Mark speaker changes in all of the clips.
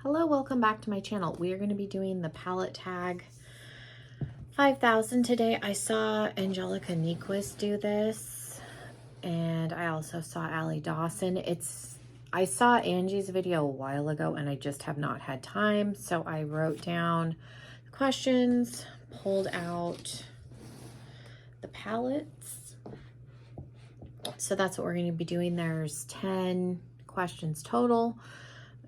Speaker 1: Hello, welcome back to my channel. We are going to be doing the palette tag 5000 today. I saw Angelica Nyquist do this, and I also saw Allie Dawson. I saw Angie's video a while ago and I just have not had time, so I wrote down the questions, pulled out the palettes. So that's what we're going to be doing. There's 10 questions total.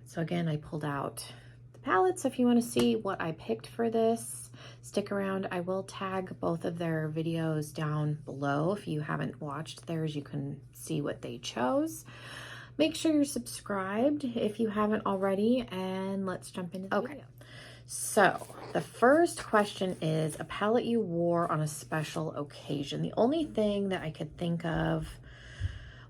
Speaker 1: So again, I pulled out the palettes. If you want to see what I picked for this, stick around. I will tag both of their videos down below. If you haven't watched theirs, you can see what they chose. Make sure you're subscribed if you haven't already, and let's jump into the video. So the first question is a palette you wore on a special occasion. The only thing that I could think of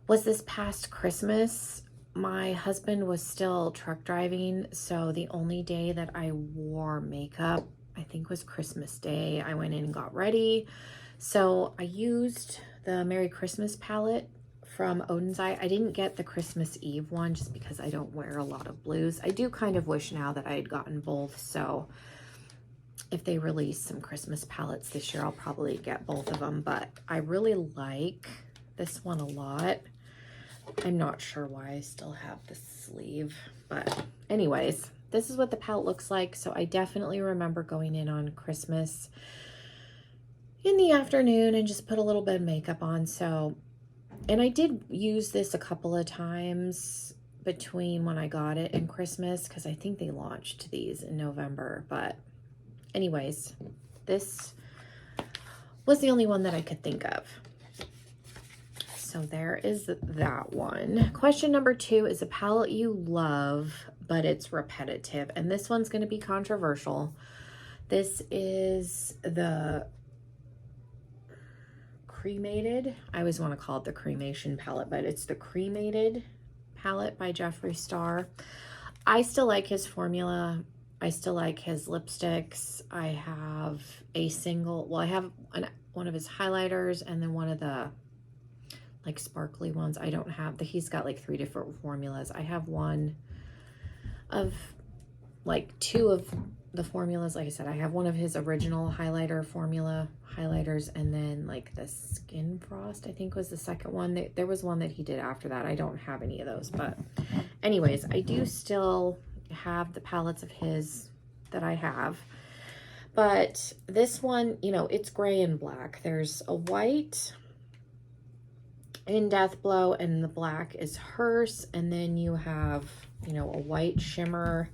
Speaker 1: was this past Christmas. My husband was still truck driving, so the only day that I wore makeup, I think, was Christmas Day. I went in and got ready. So I used the Merry Christmas palette from Odin's Eye. I didn't get the Christmas Eve one just because I don't wear a lot of blues. I do kind of wish now that I had gotten both, so if they release some Christmas palettes this year, I'll probably get both of them, but I really like this one a lot. I'm not sure why I still have the sleeve, but anyways, this is what the palette looks like. So I definitely remember going in on Christmas in the afternoon and just put a little bit of makeup on. So, and I did use this a couple of times between when I got it and Christmas, because I think they launched these in November. But anyways, this was the only one that I could think of. So there is that one. Question number 2 is a palette you love, but it's repetitive. And this one's going to be controversial. This is the Cremated. I always want to call it the Cremation palette, but it's the Cremated palette by Jeffree Star. I still like his formula. I still like his lipsticks. I have a single, well, I have one of his highlighters and then one of the like sparkly ones. I don't have he's got like 3 different formulas. I have one of like 2 of the formulas. Like I said, I have one of his original highlighter formula highlighters, and then like the Skin Frost, I think, was the second one. There was one that he did after that. I don't have any of those, but anyways, I do still have the palettes of his that I have. But this one, you know, it's gray and black. There's a white in Death Blow, and the black is hers, and then you have, you know, a white shimmer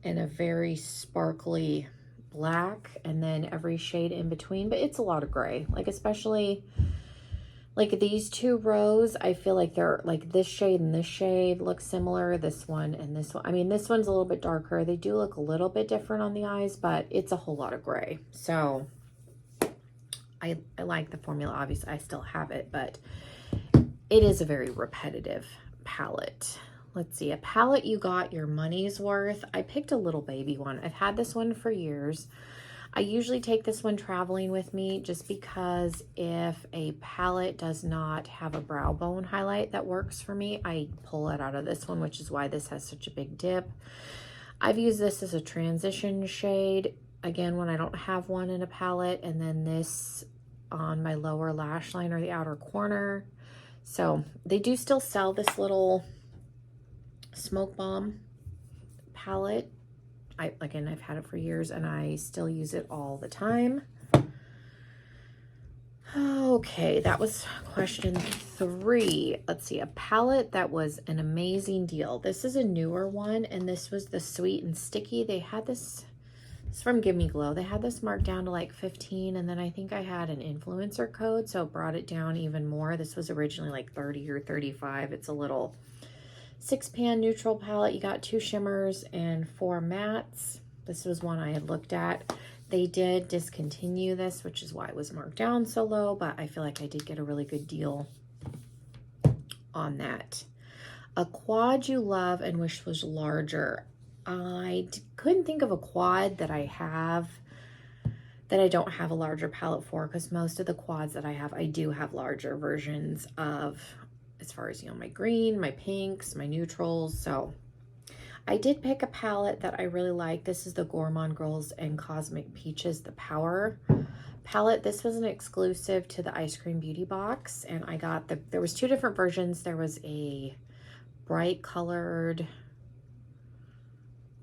Speaker 1: and a very sparkly black, and then every shade in between. But it's a lot of gray, like especially like these 2 rows. I feel like they're like this shade and this shade look similar, this one and this one. I mean, this one's a little bit darker. They do look a little bit different on the eyes, but it's a whole lot of gray. So I like the formula. Obviously I still have it, but it is a very repetitive palette. Let's see, a palette you got your money's worth. I picked a little baby one. I've had this one for years. I usually take this one traveling with me just because if a palette does not have a brow bone highlight that works for me, I pull it out of this one, which is why this has such a big dip. I've used this as a transition shade, again, when I don't have one in a palette, and then this on my lower lash line or the outer corner. So they do still sell this little Smoke Bomb palette. Again, I've had it for years and I still use it all the time. Okay, that was question 3. Let's see, a palette that was an amazing deal. This is a newer one, and this was the Sweet and Sticky. They had this, it's from Give Me Glow. They had this marked down to like 15, and then I think I had an influencer code, so it brought it down even more. This was originally like 30 or 35. It's a little 6-pan neutral palette. You got 2 shimmers and 4 mattes. This was one I had looked at. They did discontinue this, which is why it was marked down so low, but I feel like I did get a really good deal on that. A quad you love and wish was larger. I couldn't think of a quad that I have that I don't have a larger palette for, because most of the quads that I have, I do have larger versions of, as far as, you know, my green, my pinks, my neutrals. So I did pick a palette that I really like. This is the Gourmand Girls and Cosmic Peaches, the Power palette. This was an exclusive to the Ice Cream Beauty box, and I got there was 2 different versions. There was a bright colored,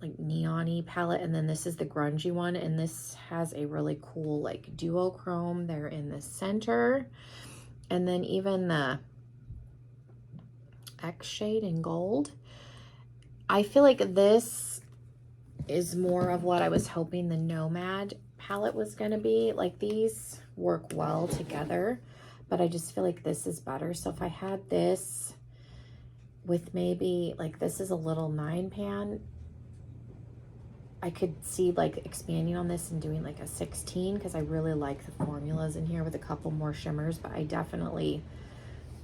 Speaker 1: like neon-y palette, and then this is the grungy one, and this has a really cool like duochrome there in the center, and then even the X shade in gold. I feel like this is more of what I was hoping the Nomad palette was going to be. Like, these work well together, but I just feel like this is better. So if I had this with maybe, like, this is a little 9 pan, I could see like expanding on this and doing like a 16, because I really like the formulas in here with a couple more shimmers, but I definitely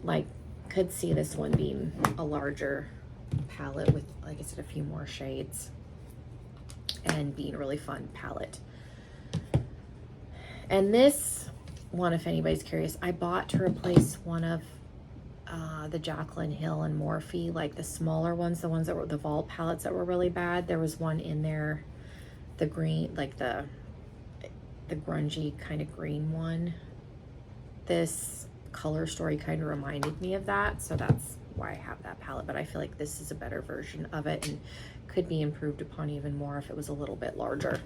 Speaker 1: like could see this one being a larger palette with, like I said, a few more shades and being a really fun palette. And this one, if anybody's curious, I bought to replace one of the Jaclyn Hill and Morphe, like the smaller ones, the ones that were the Vault palettes that were really bad. There was one in there, the green, like the grungy kind of green one. This Color Story kind of reminded me of that, so that's why I have that palette. But I feel like this is a better version of it and could be improved upon even more if it was a little bit larger.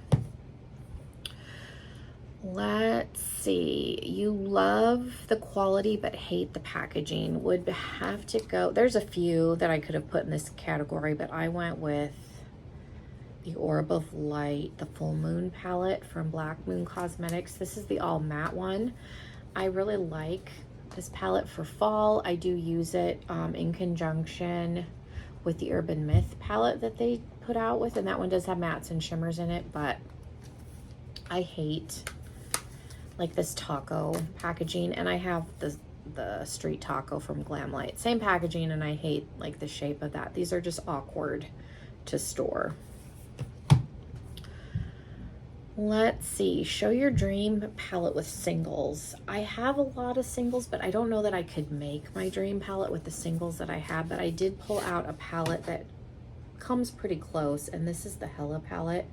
Speaker 1: Let's see. You love the quality but hate the packaging. Would have to go. There's a few that I could have put in this category, but I went with the Orb of Light, the Full Moon palette from Black Moon Cosmetics. This is the all matte one. I really like this palette for fall. I do use it in conjunction with the Urban Myth palette that they put out with, and that one does have mattes and shimmers in it, but I hate like this taco packaging, and I have the Street Taco from Glamlight, same packaging, and I hate like the shape of that. These are just awkward to store. Let's see, show your dream palette with singles. I have a lot of singles, but I don't know that I could make my dream palette with the singles that I have, but I did pull out a palette that comes pretty close, and this is the Hella palette,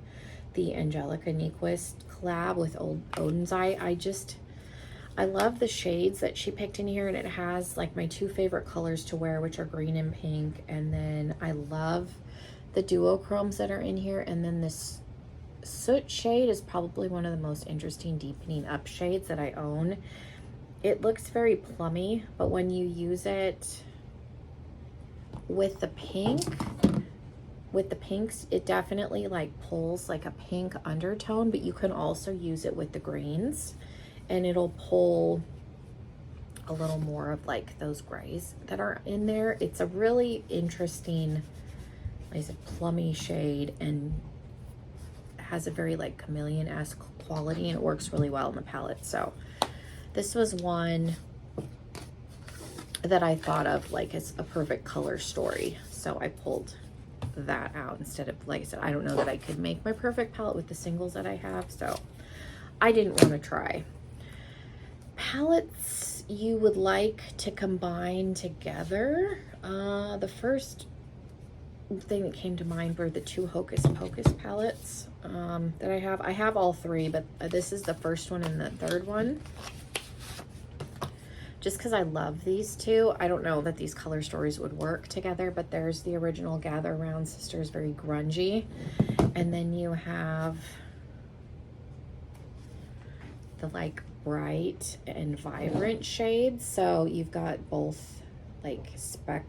Speaker 1: the Angelica Nyquist collab with Odin's Eye. I love the shades that she picked in here, and it has like my 2 favorite colors to wear, which are green and pink, and then I love the duochromes that are in here, and then this Soot shade is probably one of the most interesting deepening up shades that I own. It looks very plummy, but when you use it with the pinks, it definitely like pulls like a pink undertone, but you can also use it with the greens and it'll pull a little more of like those grays that are in there. It's a really interesting, like I said, plummy shade, and has a very like chameleon-esque quality, and it works really well in the palette. So this was one that I thought of like it's a perfect color story, so I pulled that out instead of, like I said, I don't know that I could make my perfect palette with the singles that I have, so I didn't want to try. Palettes you would like to combine together. The first thing that came to mind were the 2 Hocus Pocus palettes that I have. I have all 3, but this is the first one and the third one. Just because I love these 2. I don't know that these color stories would work together, but there's the original Gather Round Sisters, very grungy. And then you have the like bright and vibrant shades. So you've got both like spectrums,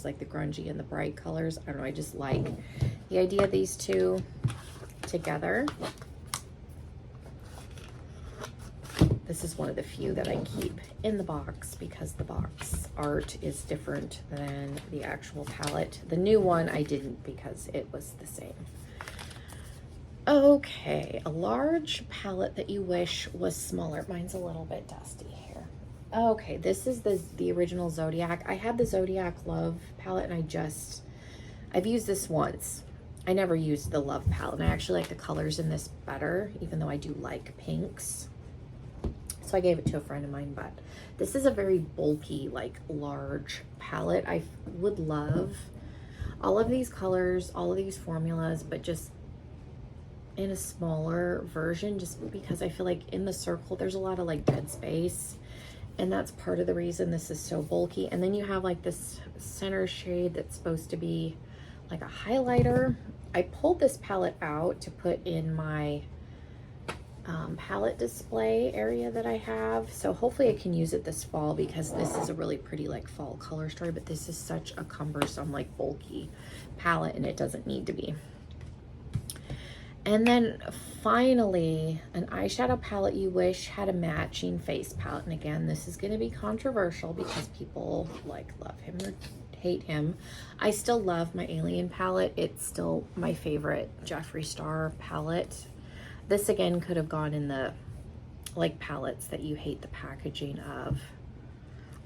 Speaker 1: like the grungy and the bright colors. I don't know, I just like the idea of these 2 together. This is one of the few that I keep in the box because the box art is different than the actual palette. The new one I didn't because it was the same. Okay, a large palette that you wish was smaller. Mine's a little bit dusty here. Okay, this is the original Zodiac. I had the Zodiac Love palette, and I've used this once. I never used the Love palette, and I actually like the colors in this better, even though I do like pinks. So I gave it to a friend of mine, but this is a very bulky, like large palette. I would love all of these colors, all of these formulas, but just in a smaller version, just because I feel like in the circle there's a lot of like dead space, and that's part of the reason this is so bulky. And then you have like this center shade that's supposed to be like a highlighter. I pulled this palette out to put in my palette display area that I have, so hopefully I can use it this fall, because this is a really pretty like fall color story, but this is such a cumbersome like bulky palette, and it doesn't need to be. And then finally, an eyeshadow palette you wish had a matching face palette. And again, this is going to be controversial because people like love him or hate him. I still love my Alien palette. It's still my favorite Jeffree Star palette. This again could have gone in the like palettes that you hate the packaging of.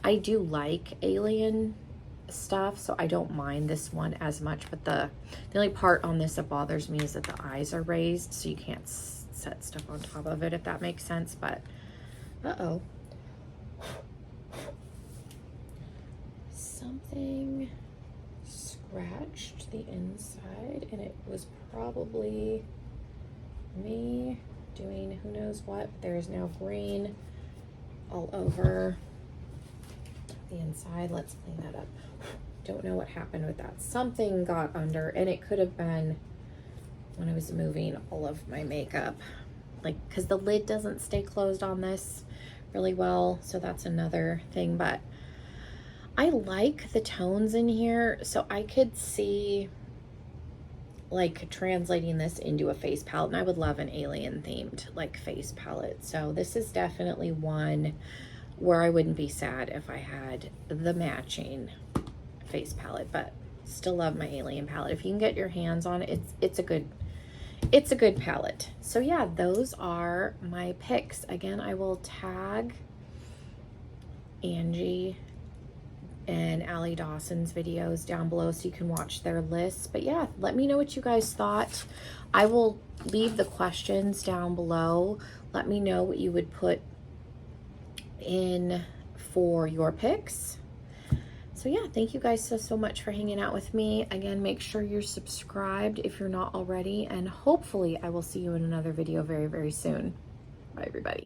Speaker 1: I do like Alien stuff, so I don't mind this one as much, but the only part on this that bothers me is that the eyes are raised, so you can't set stuff on top of it, if that makes sense. But uh-oh, something scratched the inside, and it was probably me doing who knows what. There is now green all over the inside. Let's clean that up. Don't know what happened with that. Something got under, and it could have been when I was moving all of my makeup, like, because the lid doesn't stay closed on this really well, so that's another thing. But I like the tones in here, so I could see like translating this into a face palette, and I would love an Alien themed like face palette. So this is definitely one where I wouldn't be sad if I had the matching face palette, but still love my Alien palette. If you can get your hands on it, it's a good palette. So yeah, those are my picks. Again, I will tag Angie and Allie Dawson's videos down below so you can watch their lists. But yeah, let me know what you guys thought. I will leave the questions down below. Let me know what you would put in for your picks. So yeah, thank you guys so much for hanging out with me. Again, make sure you're subscribed if you're not already, and hopefully I will see you in another video very soon. Bye everybody.